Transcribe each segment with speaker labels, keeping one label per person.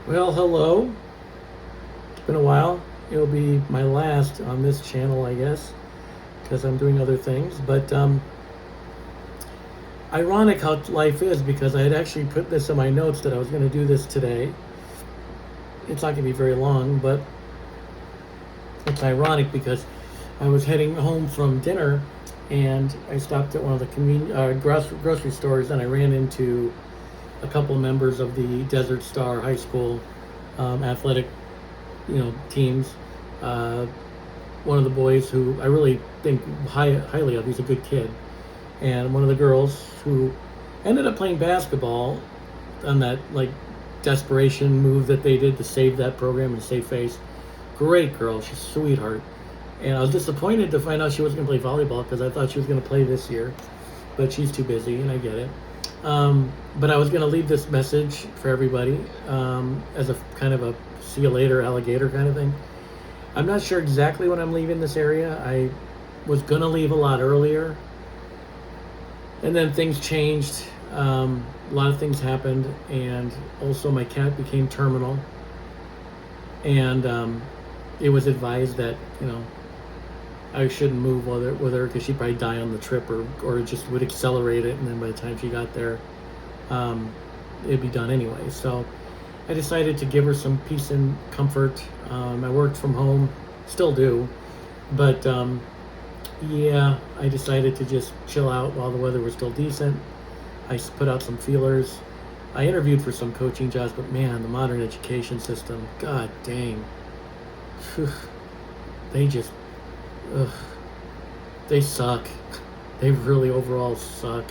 Speaker 1: Well, hello. It's been a while. It'll be my last on this channel, I guess, because I'm doing other things. But ironic how life is because I had actually put this in my notes that I was going to do this today. It's not going to be very long, but it's ironic because I was heading home from dinner and I stopped at one of the grocery stores and I ran into a couple members of the Desert Star High School athletic teams. Uh, One of the boys who I really think highly of. He's a good kid, and one of the girls who ended up playing basketball on that desperation move that they did to save that program and save face. Great girl, she's a sweetheart, and I was disappointed to find out she wasn't going to play volleyball because I thought she was going to play this year, but she's too busy, and I get it. But I was going to leave this message for everybody as a kind of a see you later alligator kind of thing. I'm not sure exactly when I'm leaving this area. I was going to leave a lot earlier, and then things changed. A lot of things happened, and also my cat became terminal, and it was advised that I shouldn't move with her because she'd probably die on the trip, or it just would accelerate it, and then by the time she got there, it'd be done anyway. So I decided to give her some peace and comfort. I worked from home, still do, but yeah, I decided to just chill out while the weather was still decent. I put out some feelers. I interviewed for some coaching jobs, but man, the modern education system, god dang, they just, ugh, they suck. They really overall suck.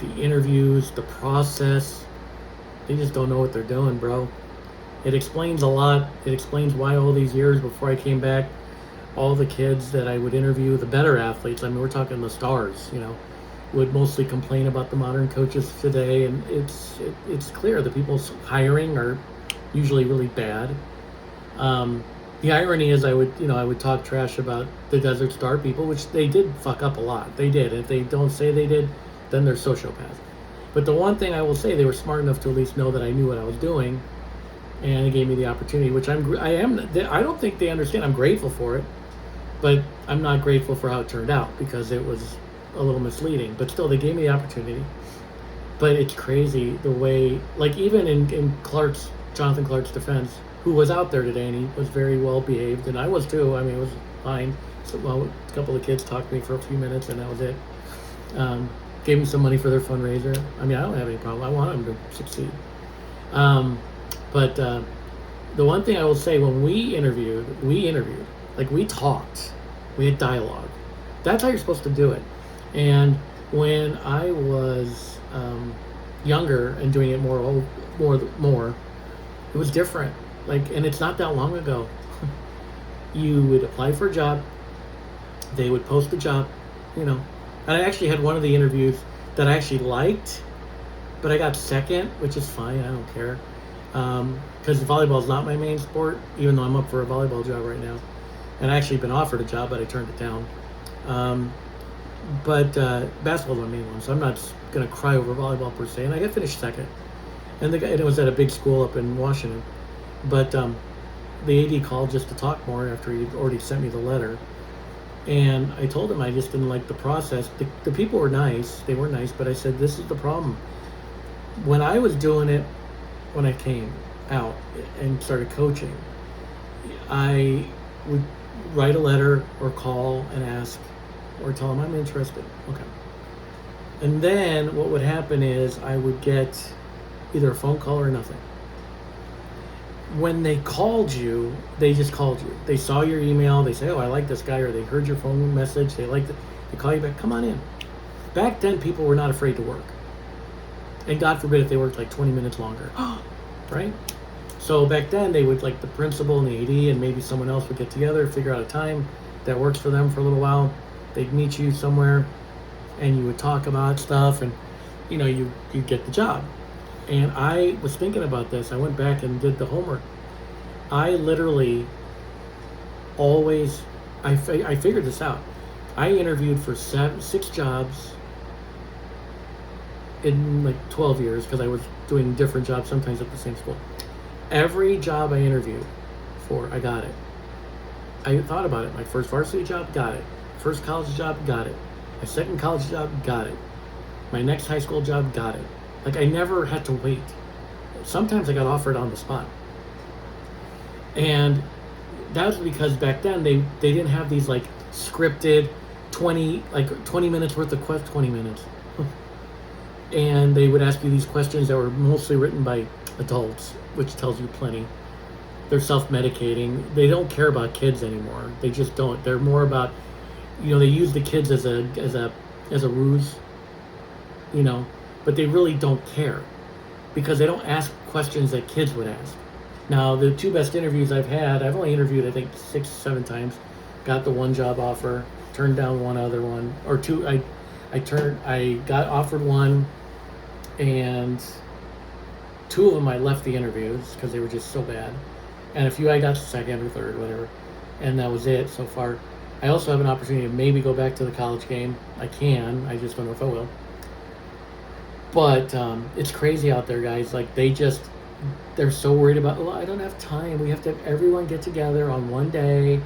Speaker 1: The interviews, the process, they just don't know what they're doing, bro. It explains a lot. It explains why all these years before I came back, all the kids that I would interview, the better athletes, I mean, we're talking the stars, would mostly complain about the modern coaches today. And it's clear the people hiring are usually really bad. The irony is I would talk trash about the Desert Star people, which they did fuck up a lot. They did. If they don't say they did, then they're sociopaths. But the one thing I will say, they were smart enough to at least know that I knew what I was doing, and it gave me the opportunity, which I don't think they understand. I'm grateful for it, but I'm not grateful for how it turned out because it was a little misleading. But still, they gave me the opportunity. But it's crazy the way, even in Jonathan Clark's defense, who was out there today, and he was very well behaved, and I was too. I mean, it was fine. So, a couple of kids talked to me for a few minutes, and that was it. Gave them some money for their fundraiser. I mean, I don't have any problem. I want them to succeed. But the one thing I will say, when we interviewed, we talked, we had dialogue. That's how you're supposed to do it. And when I was younger and doing it more, it was different. And it's not that long ago. You would apply for a job. They would post the job, And I actually had one of the interviews that I actually liked, but I got second, which is fine. I don't care. Because volleyball is not my main sport, even though I'm up for a volleyball job right now. And I actually been offered a job, but I turned it down. But basketball's my main one, so I'm not going to cry over volleyball per se. And I got finished second. And it was at a big school up in Washington. But the AD called just to talk more after he'd already sent me the letter. And I told him I just didn't like the process. The people were nice. They were nice, but I said, this is the problem. When I was doing it, when I came out and started coaching, I would write a letter or call and ask or tell them I'm interested. Okay. And then what would happen is I would get either a phone call or nothing. When they called you, they just called you. They saw your email. They say, oh, I like this guy, or they heard your phone message. They liked it. They call you back. Come on in. Back then, people were not afraid to work. And God forbid if they worked 20 minutes longer. Right? So back then, they would, the principal and the AD and maybe someone else would get together, figure out a time that works for them for a little while. They'd meet you somewhere, and you would talk about stuff, and, you'd get the job. And I was thinking about this. I went back and did the homework. I literally always, I figured this out. I interviewed for 6 jobs in 12 years because I was doing different jobs sometimes at the same school. Every job I interviewed for, I got it. I thought about it. My first varsity job, got it. First college job, got it. My second college job, got it. My next high school job, got it. Like, I never had to wait. Sometimes I got offered on the spot. And that was because back then they didn't have these like scripted 20 minutes worth of 20 minutes. And they would ask you these questions that were mostly written by adults, which tells you plenty. They're self-medicating. They don't care about kids anymore. They just don't. They're more about, they use the kids as a ruse, but they really don't care because they don't ask questions that kids would ask. Now, the two best interviews I've had, I've only interviewed, I think, 6-7 times. Got the one job offer, turned down one other one, or two. I got offered one, and two of them I left the interviews because they were just so bad. And a few I got second or third, whatever. And that was it so far. I also have an opportunity to maybe go back to the college game. I can. I just don't know if I will. But it's crazy out there, guys. Like, they're so worried about, I don't have time. We have to have everyone get together on one day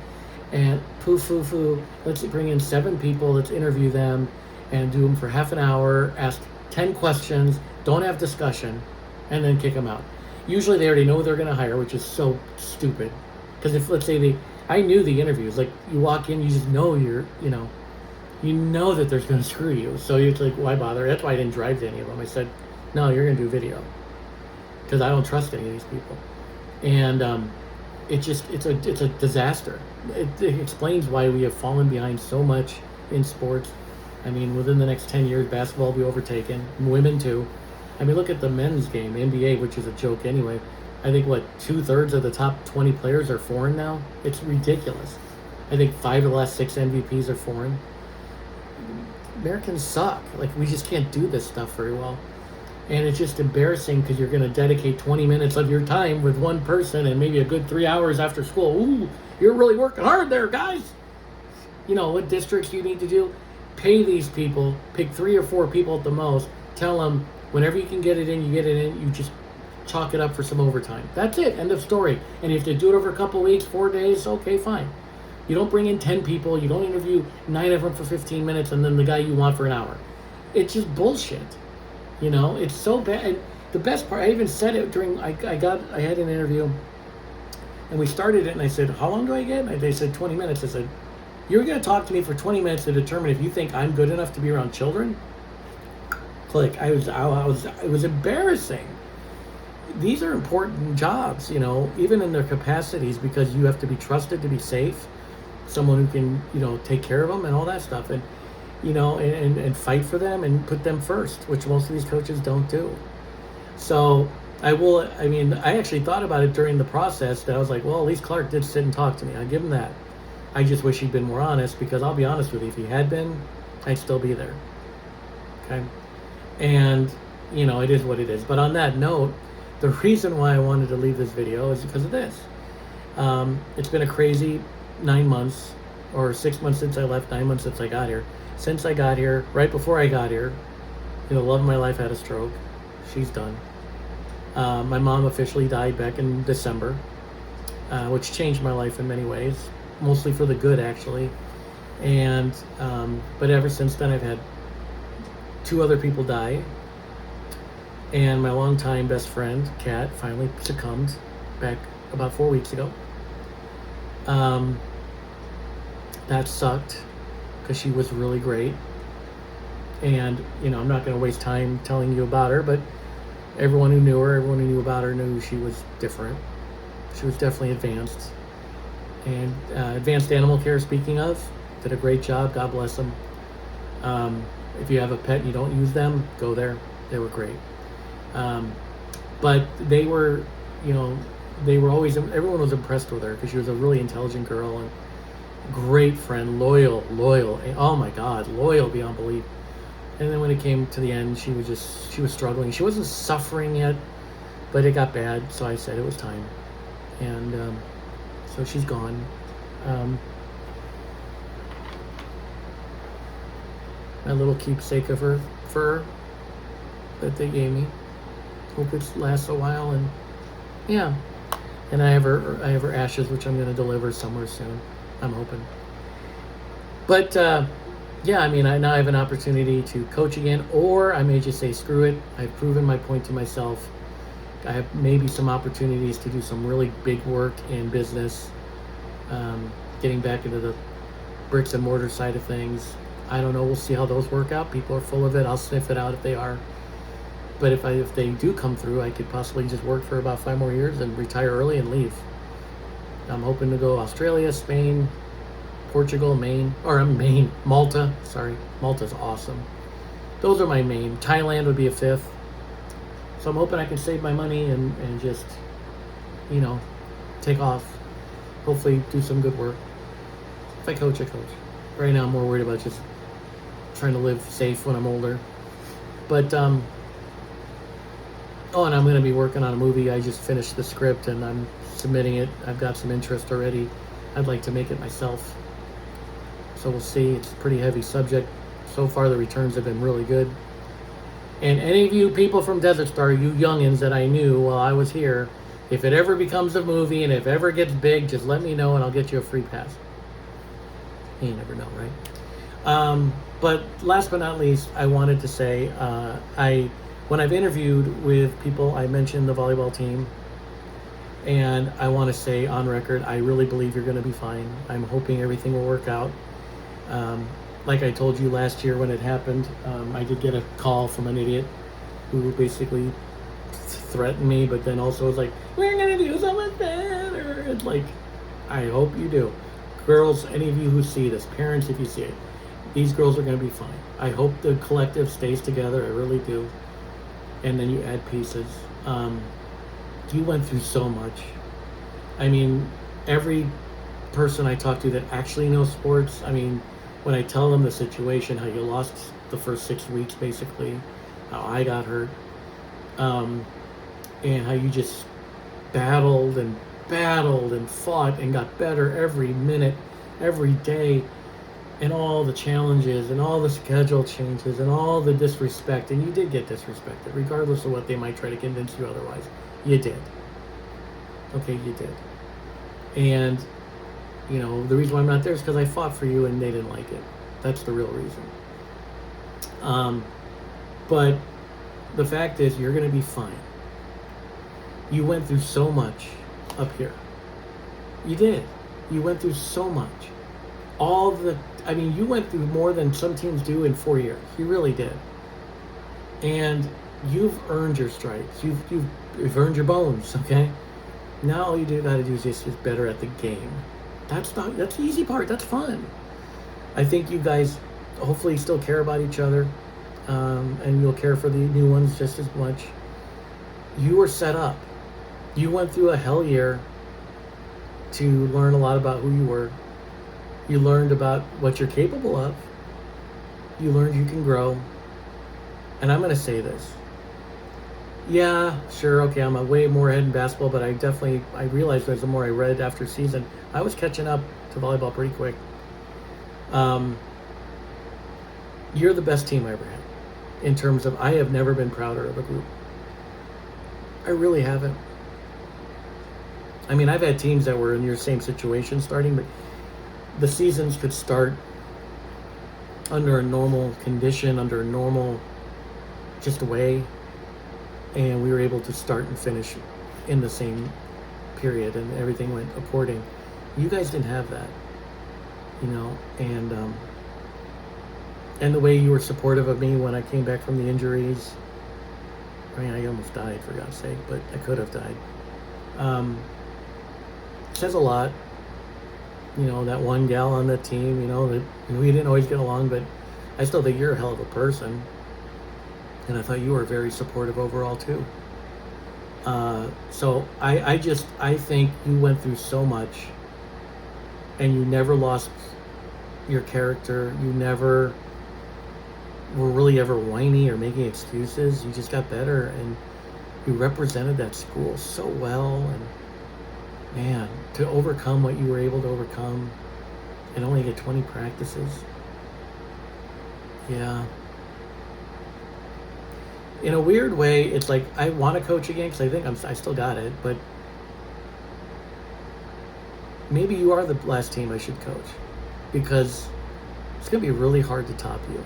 Speaker 1: and let's bring in 7 people, let's interview them and do them for half an hour, ask 10 questions, don't have discussion, and then kick them out. Usually they already know who they're going to hire, which is so stupid. Because if, let's say, I knew the interviews, like, you walk in, you just know you know that they're going to screw you. So it's like, why bother? That's why I didn't drive to any of them. I said, no, you're going to do video. Because I don't trust any of these people. And it's a disaster. It explains why we have fallen behind so much in sports. I mean, within the next 10 years, basketball will be overtaken. Women, too. I mean, look at the men's game, NBA, which is a joke anyway. I think, 2/3 of the top 20 players are foreign now? It's ridiculous. I think 5 of the last 6 MVPs are foreign. Americans suck. Like, we just can't do this stuff very well. And it's just embarrassing because you're going to dedicate 20 minutes of your time with one person and maybe a good 3 hours after school. Ooh, you're really working hard there, guys. You know what districts you need to do? Pay these people, pick 3 or 4 people at the most, tell them whenever you can get it in, you get it in, you just chalk it up for some overtime. That's it, end of story. And if they do it over a couple weeks, 4 days, okay, fine. You don't bring in 10 people, you don't interview 9 of them for 15 minutes and then the guy you want for an hour. It's just bullshit. It's so bad. And the best part, I even said it during, I had an interview and we started it and I said, how long do I get? And they said 20 minutes. I said, you're going to talk to me for 20 minutes to determine if you think I'm good enough to be around children? Click. It was embarrassing. These are important jobs, even in their capacities, because you have to be trusted to be safe, someone who can, take care of them and all that stuff. And, and fight for them and put them first, which most of these coaches don't do. So I actually thought about it during the process that I was like, well, at least Clark did sit and talk to me. I give him that. I just wish he'd been more honest, because I'll be honest with you, if he had been, I'd still be there. Okay? And, it is what it is. But on that note, the reason why I wanted to leave this video is because of this. It's been a crazy 9 months, or 6 months since I left, 9 months since I got here. Since I got here, right before I got here, love of my life had a stroke. She's done. My mom officially died back in December, which changed my life in many ways, mostly for the good, actually. And but ever since then, I've had 2 other people die, and my longtime best friend, Kat, finally succumbed back about 4 weeks ago. That sucked, because she was really great. And, I'm not going to waste time telling you about her, but everyone who knew her, everyone who knew about her knew she was different. She was definitely advanced. And advanced animal care, speaking of, did a great job. God bless them. If you have a pet and you don't use them, go there. They were great. But they were, everyone was impressed with her because she was a really intelligent girl and great friend, loyal, oh my God, loyal beyond belief. And then when it came to the end, she was struggling. She wasn't suffering yet, but it got bad, so I said it was time. And so she's gone. My little keepsake of her fur that they gave me. Hope it lasts a while, and Yeah, and I have her ashes, which I'm going to deliver somewhere soon. I'm hoping. But yeah, I mean, I now have an opportunity to coach again, or I may just say, screw it. I've proven my point to myself. I have maybe some opportunities to do some really big work in business, getting back into the bricks and mortar side of things. I don't know. We'll see how those work out. People are full of it. I'll sniff it out if they are. But if they do come through, I could possibly just work for about 5 more years and retire early and leave. I'm hoping to go Australia, Spain, Portugal, Malta. Sorry, Malta's awesome. Those are my main. Thailand would be a 5th. So I'm hoping I can save my money and just, take off. Hopefully do some good work. If I coach, I coach. Right now I'm more worried about just trying to live safe when I'm older. But, and I'm going to be working on a movie. I just finished the script and I'm submitting it. I've got some interest already. I'd like to make it myself. So we'll see. It's a pretty heavy subject. So far the returns have been really good. And any of you people from Desert Star, you youngins that I knew while I was here, if it ever becomes a movie and if it ever gets big, just let me know and I'll get you a free pass. You never know, right? But last but not least, I wanted to say, when I've interviewed with people, I mentioned the volleyball team. And I want to say on record, I really believe you're going to be fine. I'm hoping everything will work out. Like I told you last year when it happened, I did get a call from an idiot who basically threatened me, but then also was like, we're going to do so much better. It's like, I hope you do. Girls, any of you who see this, parents, if you see it, these girls are going to be fine. I hope the collective stays together. I really do. And then you add pieces. You went through so much. I mean, every person I talk to that actually knows sports, I mean, when I tell them the situation, how you lost the first 6 weeks, basically, how I got hurt, and how you just battled and fought and got better every minute, every day, and all the challenges and all the schedule changes and all the disrespect. And you did get disrespected, regardless of what they might try to convince you otherwise. You did. Okay, you did. And, the reason why I'm not there is because I fought for you and they didn't like it. That's the real reason. But the fact is, you're going to be fine. You went through so much up here. You did. You went through so much. You went through more than some teams do in 4 years. You really did. And you've earned your stripes. You've earned your bones, okay? Now all you got to do is just get better at the game. That's the easy part. That's fun. I think you guys hopefully still care about each other, and you'll care for the new ones just as much. You were set up. You went through a hell year to learn a lot about who you were. You learned about what you're capable of. You learned you can grow. And I'm going to say this. Yeah, sure, okay, I'm a way more ahead in basketball, but I realized as the more I read after season, I was catching up to volleyball pretty quick. You're the best team I ever had. In terms of, I have never been prouder of a group. I really haven't. I mean, I've had teams that were in your same situation starting, but the seasons could start under a normal condition, under a normal just way, and we were able to start and finish in the same period, and everything went according. You guys didn't have that, and the way you were supportive of me when I came back from the injuries. I mean, I almost died, for God's sake, but I could have died. Says a lot. That one gal on the team, that we didn't always get along, but I still think you're a hell of a person. And I thought you were very supportive overall too. So I think you went through so much, and you never lost your character. You never were really ever whiny or making excuses. You just got better, and you represented that school so well. And man, to overcome what you were able to overcome and only get 20 practices. Yeah. In a weird way, it's like I want to coach again because I think I still got it, but maybe you are the last team I should coach, because it's going to be really hard to top you.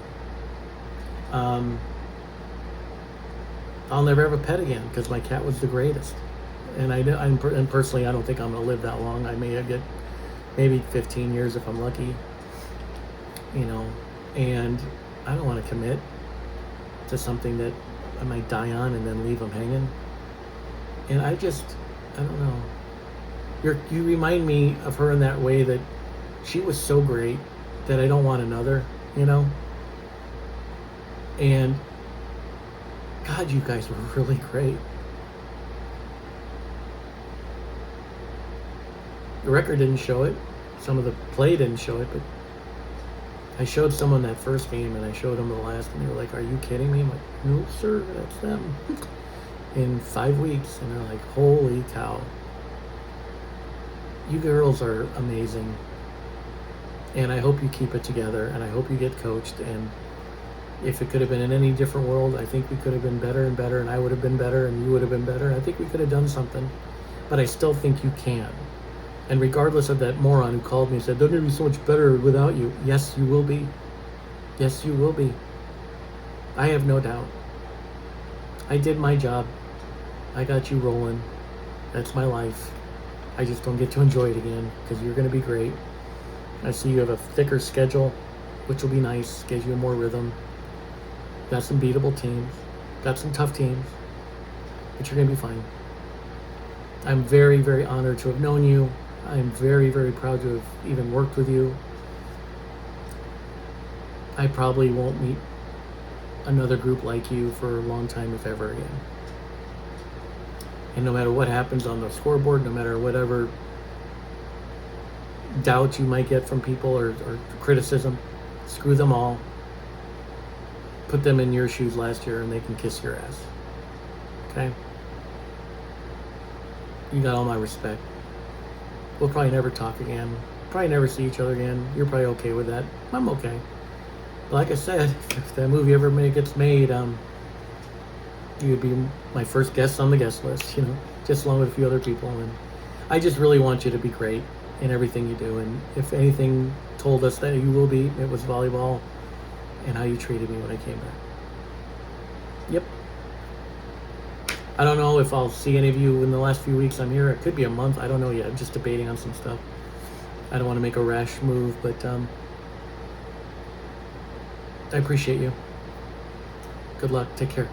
Speaker 1: I'll never have a pet again because my cat was the greatest. And personally, I don't think I'm going to live that long. I may get maybe 15 years if I'm lucky, and I don't want to commit to something that I might die on and then leave them hanging. And I don't know. You remind me of her in that way, that she was so great that I don't want another, And God, you guys were really great. The record didn't show it. Some of the play didn't show it, but I showed someone that first game and I showed them the last, and they were like, "Are you kidding me?" I'm like, "No, sir, that's them." In 5 weeks, and they're like, "Holy cow. You girls are amazing." And I hope you keep it together, and I hope you get coached. And if it could have been in any different world, I think we could have been better and better, and I would have been better, and you would have been better. I think we could have done something, but I still think you can. And regardless of that moron who called me and said, "They're going to be so much better without you," yes, you will be. Yes, you will be. I have no doubt. I did my job. I got you rolling. That's my life. I just don't get to enjoy it again because you're going to be great. I see you have a thicker schedule, which will be nice, gives you more rhythm. Got some beatable teams, got some tough teams, but you're going to be fine. I'm very, very honored to have known you. I'm very, very proud to have even worked with you. I probably won't meet another group like you for a long time, if ever again. And no matter what happens on the scoreboard, no matter whatever doubt you might get from people or criticism, screw them all. Put them in your shoes last year and they can kiss your ass. Okay? You got all my respect. We'll probably never talk again. Probably never see each other again. You're probably okay with that. I'm okay. But like I said, if that movie ever gets made, you would be my first guest on the guest list, just along with a few other people. And I just really want you to be great in everything you do. And if anything told us that you will be, it was volleyball and how you treated me when I came back. Yep. I don't know if I'll see any of you in the last few weeks I'm here. It could be a month. I don't know yet. I'm just debating on some stuff. I don't want to make a rash move, but I appreciate you. Good luck. Take care.